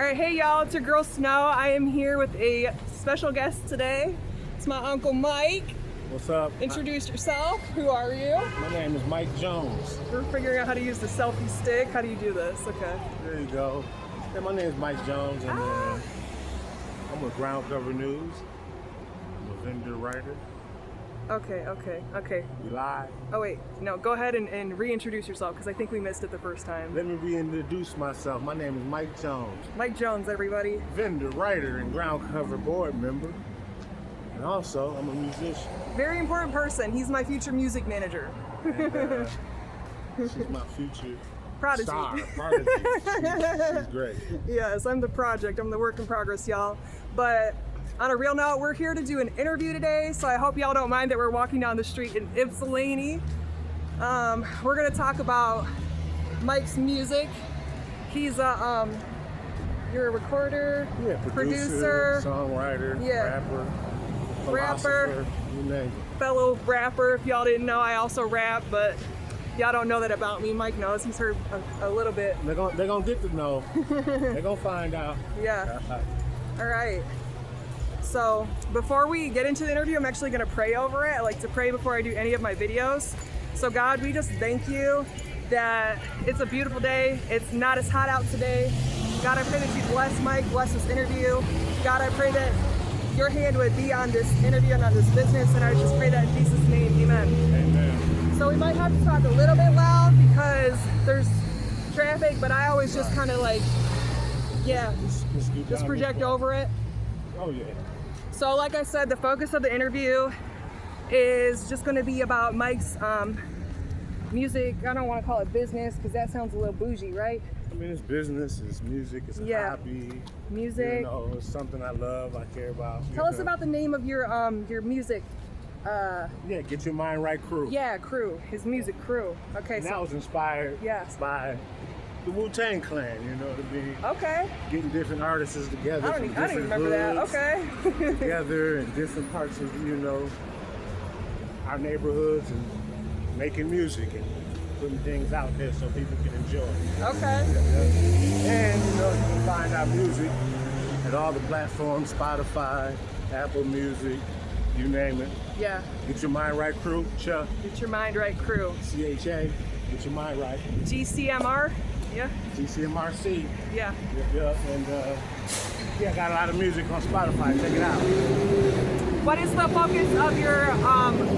All right, hey y'all, it's your girl Snow. I am here with a special guest today. It's my Uncle Mike. What's up? Introduce yourself. Who are you? My name is Mike Jones. We're figuring out how to use the selfie stick. How do you do this? Okay. There you go. Yeah, my name is Mike Jones, and I'm with Ground Cover News. I'm a vendor writer. Okay. We live. Oh wait, no, go ahead and reintroduce yourself because I think we missed it the first time. Let me reintroduce myself. My name is Mike Jones. Mike Jones, everybody. Vendor, writer, and Ground Cover board member. And also, I'm a musician. Very important person. He's my future music manager. And, she's my future Prodigy. star. Prodigy. She's great. Yes, I'm the project. I'm the work in progress, y'all. But on a real note, we're here to do an interview today, so I hope y'all don't mind that we're walking down the street in Ypsilanti. We're gonna talk about Mike's music. He's you're a recorder, Yeah, producer, songwriter, Yeah. rapper, philosopher, you name it. fellow rapper. If y'all didn't know, I also rap, but y'all don't know that about me. Mike knows. He's heard a little bit. They're gonna get to know. They're gonna find out. Yeah. All right. So before we get into the interview, I'm actually going to pray over it. I like to pray before I do any of my videos. So God, we just thank you that it's a beautiful day. It's not as hot out today. God, I pray that you bless Mike, bless this interview. God, I pray that your hand would be on this interview and on this business. And I just pray that in Jesus' name, amen. Amen. So we might have to talk a little bit loud because there's traffic, but I always just kind of like, yeah, just project over it. Oh yeah. So like I said, the focus of the interview is just going to be about Mike's music. I don't want to call it business because that sounds a little bougie, right? I mean, it's business, it's music, it's a hobby. Music. You know, it's something I love, I care about. Tell us about the name of your music. Yeah, Get Your Mind Right crew. Yeah, crew. His music crew. Okay, And so that was inspired by the Wu-Tang Clan, you know, to be getting different artists together. I don't even remember that. Okay. Together in different parts of, you know, our neighborhoods and making music and putting things out there so people can enjoy it. Okay. And, you know, you can find our music at all the platforms, Spotify, Apple Music, you name it. Yeah. Get Your Mind Right crew, Chuck. Get Your Mind Right crew. CHA, Get Your Mind Right. GCMR. Yeah. GCMRC. Yeah. Yep. And I got a lot of music on Spotify. Check it out. What is the focus of your,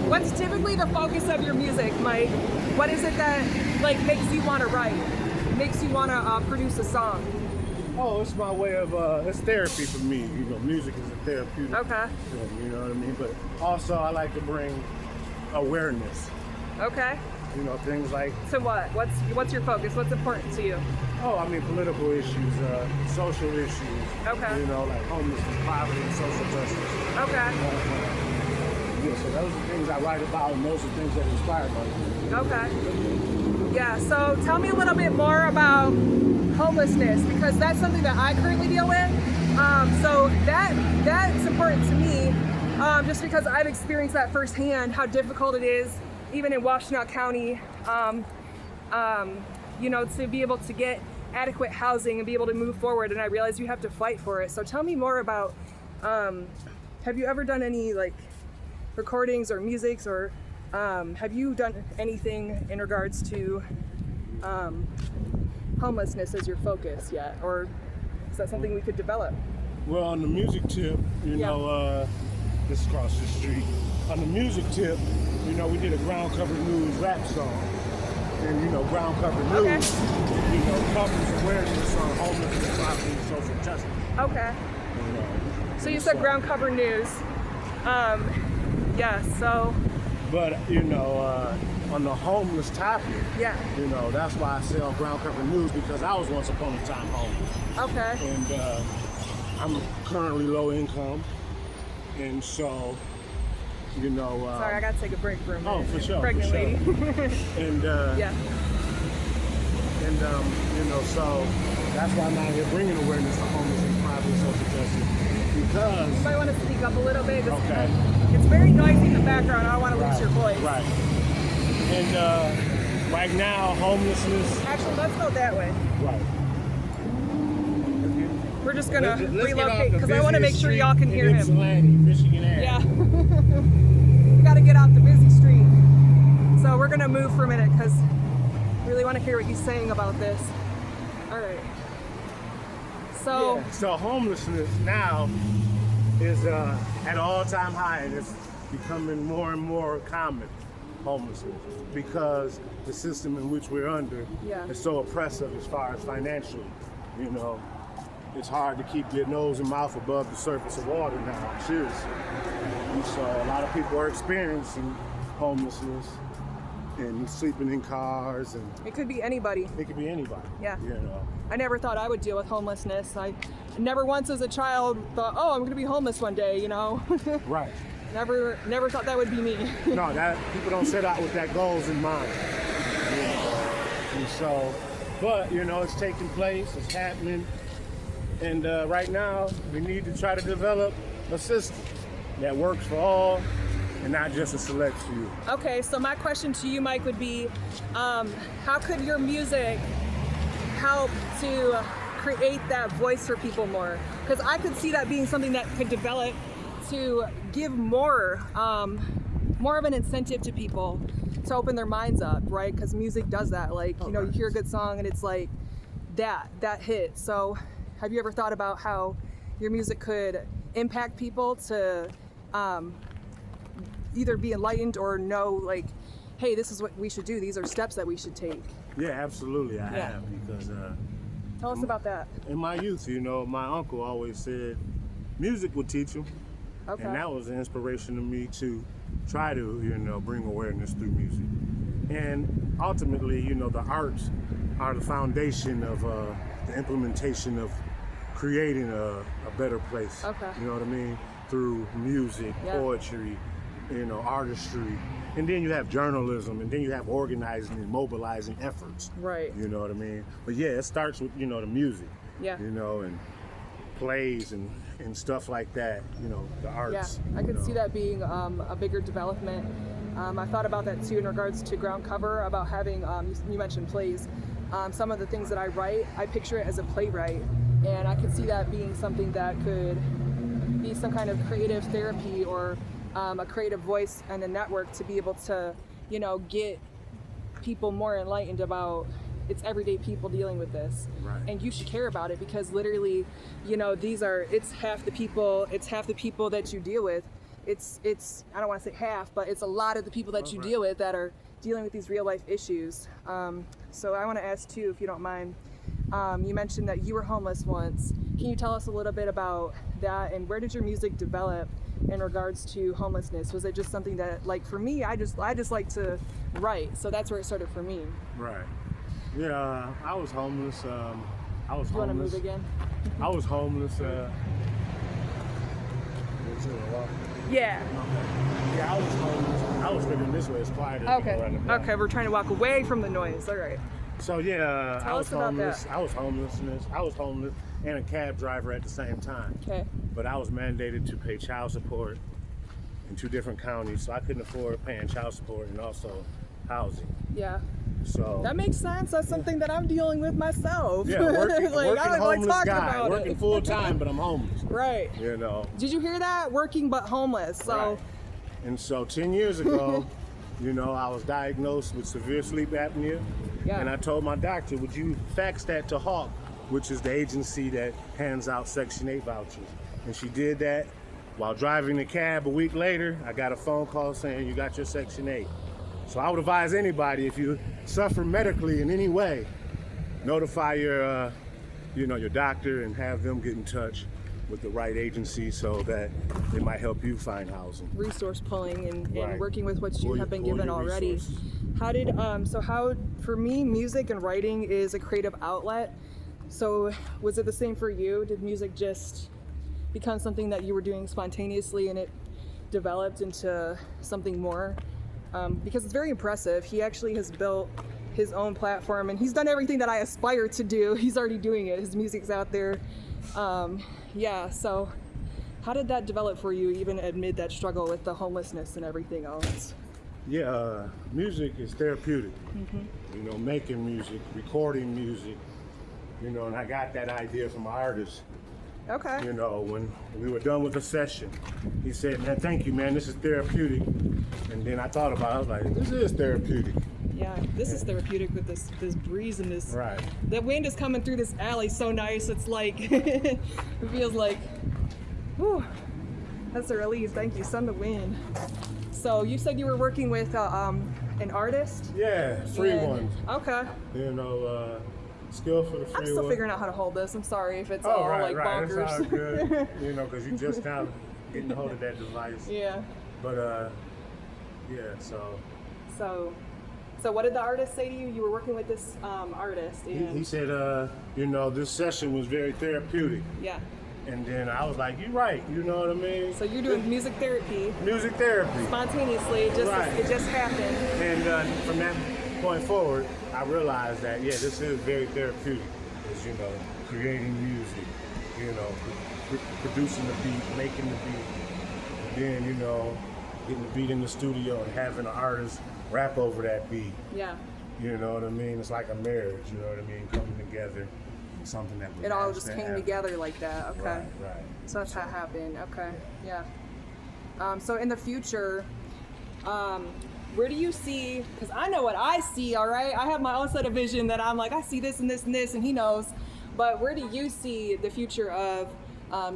what's typically the focus of your music, Mike? What is it that like makes you want to write, makes you want to produce a song? Oh, it's my way of, it's therapy for me. You know, music is a therapeutic. Okay. You know what I mean? But also I like to bring awareness. Okay. You know, things like... So what? What's your focus? What's important to you? Oh, I mean, political issues, social issues. Okay. You know, like homelessness, poverty, and social justice. Okay. Yeah, so those are things I write about, and those are things that inspire me. Okay. Yeah, so tell me a little bit more about homelessness, because that's something that I currently deal with. So that's important to me, just because I've experienced that firsthand, how difficult it is, even in Washtenaw County, you know, to be able to get adequate housing and be able to move forward. And I realize you have to fight for it. So tell me more about, have you ever done any like recordings or musics, or have you done anything in regards to homelessness as your focus yet? Or is that something we could develop? Well, on the music tip, you know, this is across the street. On the music tip, you know, we did a Ground Cover News rap song. And, you know, Ground Cover News, you know, covers awareness on homelessness, poverty, and social justice. Okay. You know, so you said Ground Cover News. Yeah, so. But, you know, on the homeless topic, you know, that's why I sell Ground Cover News, because I was once upon a time homeless. Okay. And I'm currently low income. And so, you know. Sorry, I got to take a break for a minute. Oh, for sure. Pregnant for sure. lady. And, you know, so that's why I'm out here bringing awareness to homelessness, poverty, and social justice. Because. You might want to speak up a little bit. Okay. It's very noisy in the background. I don't want to lose your voice. Right. And right now, homelessness. Actually, let's go that way. Right. We're just gonna Let's get off relocate the because I want to make busiest sure street y'all can in hear him. Ypsilanti, Michigan Ave. Yeah. We gotta get out the busy street. So we're gonna move for a minute because I really want to hear what he's saying about this. All right. So Yeah, so homelessness now is at an all-time high, and it's becoming more and more common, homelessness, because the system in which we're under Yeah. is so oppressive as far as financially. You know, it's hard to keep your nose and mouth above the surface of water now, seriously. And so a lot of people are experiencing homelessness and sleeping in cars, and it could be anybody. it could be anybody. Yeah. You know. I never thought I would deal with homelessness. I never once as a child thought, oh, I'm gonna be homeless one day, you know. Right. Never thought that would be me. No, that people don't set out with that goals in mind. You know? And so, but you know, it's taking place, it's happening, and right now we need to try to develop a system that works for all and not just a select few. Okay, so my question to you, Mike, would be, how could your music help to create that voice for people more? Because I could see that being something that could develop to give more of an incentive to people to open their minds up, right? Because music does that. Like, you know, you hear a good song and it's like that hit. So have you ever thought about how your music could impact people to either be enlightened or know, like, hey, this is what we should do, these are steps that we should take? Yeah, absolutely, I Yeah. have, because Tell us about that. in my youth, you know, my uncle always said music would teach him. Okay. And that was an inspiration to me to try to, you know, bring awareness through music. And ultimately, you know, the arts are the foundation of the implementation of creating a better place. Okay. You know what I mean? Through music, Yeah. poetry, you know, artistry. And then you have journalism, and then you have organizing and mobilizing efforts. Right. You know what I mean? But yeah, it starts with, you know, the music. Yeah. You know, and plays and stuff like that, you know, the arts. Yeah, I you could know. see that being a bigger development. I thought about that too in regards to Ground Cover, about having, you mentioned plays. Some of the things that I write, I picture it as a playwright, and I could see that being something that could be some kind of creative therapy or a creative voice and a network to be able to, you know, get people more enlightened about it's everyday people dealing with this. Right. And you should care about it because literally, you know, it's half the people that you deal with. It's I don't want to say half, but it's a lot of the people that you Right. deal with that are dealing with these real life issues. So I want to ask too, if you don't mind, you mentioned that you were homeless once. Can you tell us a little bit about that, and where did your music develop in regards to homelessness? Was it just something that, like, for me, I just like to write, so that's where it started for me. Right. Yeah, I was homeless. I was You want to homeless. move again? I was homeless. Yeah. Yeah, I was homeless. I was figuring this way is quieter. Okay. Okay, we're trying to walk away from the noise. All right. So yeah, Tell I was us about homeless. that. I was homeless and a cab driver at the same time. Okay. But I was mandated to pay child support in 2 different counties, so I couldn't afford paying child support and also housing. Yeah. So That makes sense. That's something that I'm dealing with myself. yeah, working, Like, working I don't like homeless talking guy, about working it. full time, but I'm homeless. Right. You know. Did you hear that? Working but homeless. So Right. And so 10 years ago, you know, I was diagnosed with severe sleep apnea. Yeah. And I told my doctor, would you fax that to HAWK, which is the agency that hands out Section 8 vouchers. And she did that. While driving the cab a week later, I got a phone call saying you got your Section 8. So I would advise anybody, if you suffer medically in any way, notify your, your doctor and have them get in touch with the right agency so that they might help you find housing. resource pulling and Right. working with what you Pull have been your given already. resources. How for me, music and writing is a creative outlet. So was it the same for you? Did music just become something that you were doing spontaneously and it developed into something more? Because it's very impressive. He actually has built his own platform and he's done everything that I aspire to do. He's already doing it. His music's out there. So how did that develop for you, even amid that struggle with the homelessness and everything else? Yeah, music is therapeutic. You know, making music, recording music, and I got that idea from an artist Okay. You know, when we were done with the session, he said, "Man, thank you, man. This is therapeutic." And then I thought about it. I was like, "This is therapeutic." Yeah, this is therapeutic with this breeze and this. Right. The wind is coming through this alley so nice. It's like it feels like, whew, that's a relief. Thank you, sun to wind. So you said you were working with an artist. Yeah, free And- one. Okay. You know, skill for the free I'm still one. figuring out how to hold this. I'm sorry if it's Oh, all right, like right. bonkers. It's all good. You know, because you just now getting a hold of that device. Yeah. But yeah. So what did the artist say to you? You were working with this artist, and He said, you know, this session was very therapeutic. yeah. And then I was like, "You're right." You know what I mean? So you're doing music therapy Music therapy. spontaneously. Right. It just happened. And from that point forward, I realized that, yeah, this is very therapeutic. Is, you know, creating music, you know, producing the beat, making the beat, and then, you know, getting the beat in the studio and having an artist rap over that beat. Yeah. You know what I mean? It's like a marriage, you know what I mean? Coming together, something that was It all has just to came happen. together like that. Okay. Right, right. So that's how it happened. Okay. Yeah. So in the future, where do you see, because I know what I see, all right? I have my own set of vision that I'm like, I see this and this and this, and he knows. But where do you see the future of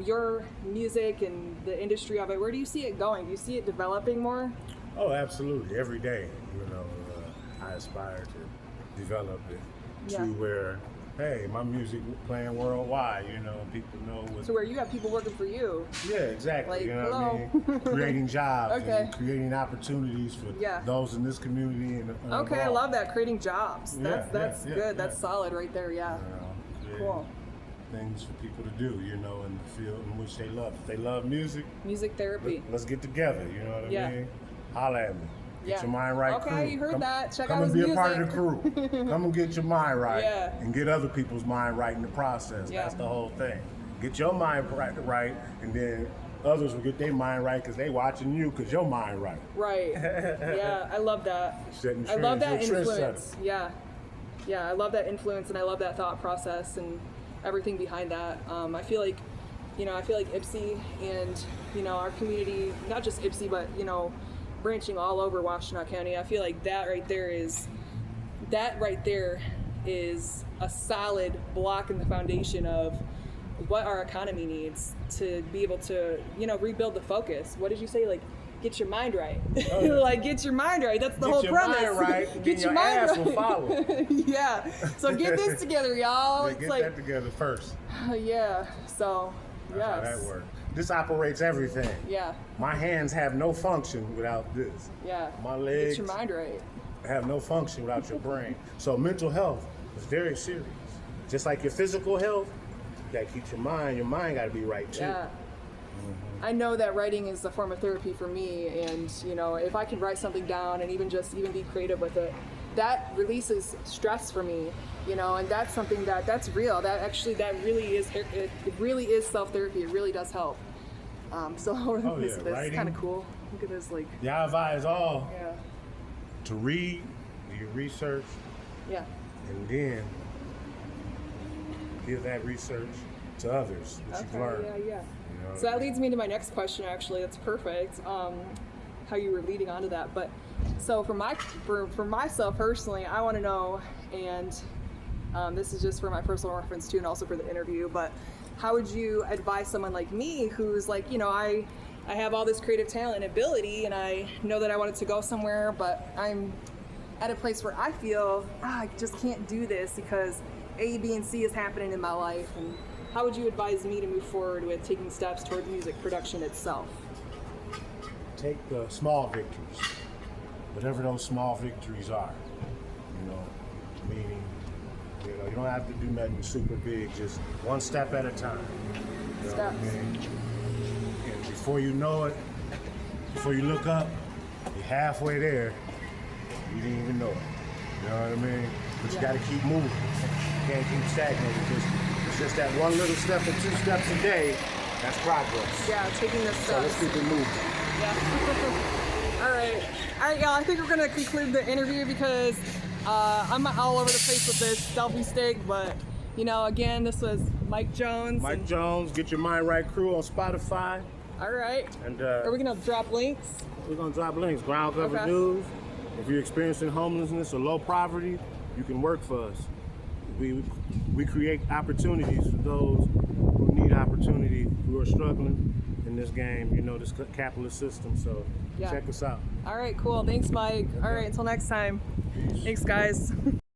your music and the industry of it? Where do you see it going? Do you see it developing more? Oh, absolutely. Every day, you know, I aspire to develop it Yeah. to where, hey, my music playing worldwide, you know, people know what. To where you have people working for you. Yeah, exactly. Like, you know hello. what I mean? Creating jobs Okay. and creating opportunities for Yeah. those in this community. And Okay, I abroad. love that. Creating jobs. That's yeah, good. yeah. That's solid right there. Yeah. You know, creating Cool. Things for people to do, you know, in the field in which they love. If they love music, Music therapy. let's get together. You know what I Yeah. mean? Holla at me. Get Yeah. your mind right, Okay, crew. you heard come, that. Check come out and his be a part of the music. crew. Come and get your mind right, Yeah. and get other people's mind right in the process. Yeah. That's the whole thing. Get your mind right, and then others will get their mind right because they watching you because your mind right. Right. Yeah, I love that. Setting I love that trends. You're a influence. trendsetter. Yeah. Yeah, I love that influence and I love that thought process and everything behind that. I feel like, I feel like Ypsi and, our community, not just Ypsi, but, branching all over Washtenaw County, I feel like that right there is a solid block in the foundation of what our economy needs to be able to, rebuild the focus. What did you say? Like, get your mind right. Oh, yeah. Like, get your mind right. That's the whole Get your premise. mind right, and Get then your your mind ass right. will follow. Yeah. So get this together, y'all. Yeah, It's get like, that together first. yeah. So, That's how yes. that works. This operates everything. Yeah. My hands have no function without this. Yeah. My legs Get your mind right. have no function without your brain. So mental health is very serious. Just like your physical health, you gotta keep your mind. Your mind gotta be right too. Yeah. I know that writing is a form of therapy for me, and if I can write something down and even be creative with it, that releases stress for me, and that's something that's real. That really is self-therapy. It really does help. So this is writing. kind of cool. Look at this, like, Yeah, I advise all yeah, to read, do your research, yeah, and then give that research to others that you've learned. yeah. You know So that leads me to my next question. Actually, that's perfect. How you were leading onto that, but so for myself personally, I want to know, and this is just for my personal reference too, and also for the interview. But how would you advise someone like me, who's like, I have all this creative talent and ability, and I know that I wanted to go somewhere, but I'm at a place where I feel I just can't do this because A, B, and C is happening in my life. And how would you advise me to move forward with taking steps toward music production itself? Take the small victories, whatever those small victories are. Meaning, you don't have to do nothing super big, just one step at a time. You know what I Steps. mean? And before you know it, before you look up, you're halfway there. You didn't even know it. You know what I mean? But you got to keep moving. You can't keep stagnating. It's just that one little step or 2 steps a day. That's progress. Yeah, taking the So let's steps. keep it moving. Yeah. All right, y'all. I think we're gonna conclude the interview because I'm all over the place with this selfie stick. But again, this was Mike Jones. Mike Jones, Get Your Mind Right crew on Spotify. All right. And Are we gonna drop links? we're gonna drop links. Ground Cover Okay. News. If you're experiencing homelessness or low poverty, you can work for us. We create opportunities for those who need opportunity, who are struggling in this game, you know, this capitalist system. So Yeah. check us out. All right, cool. Thanks, Mike. All right, until next time. Thanks, guys.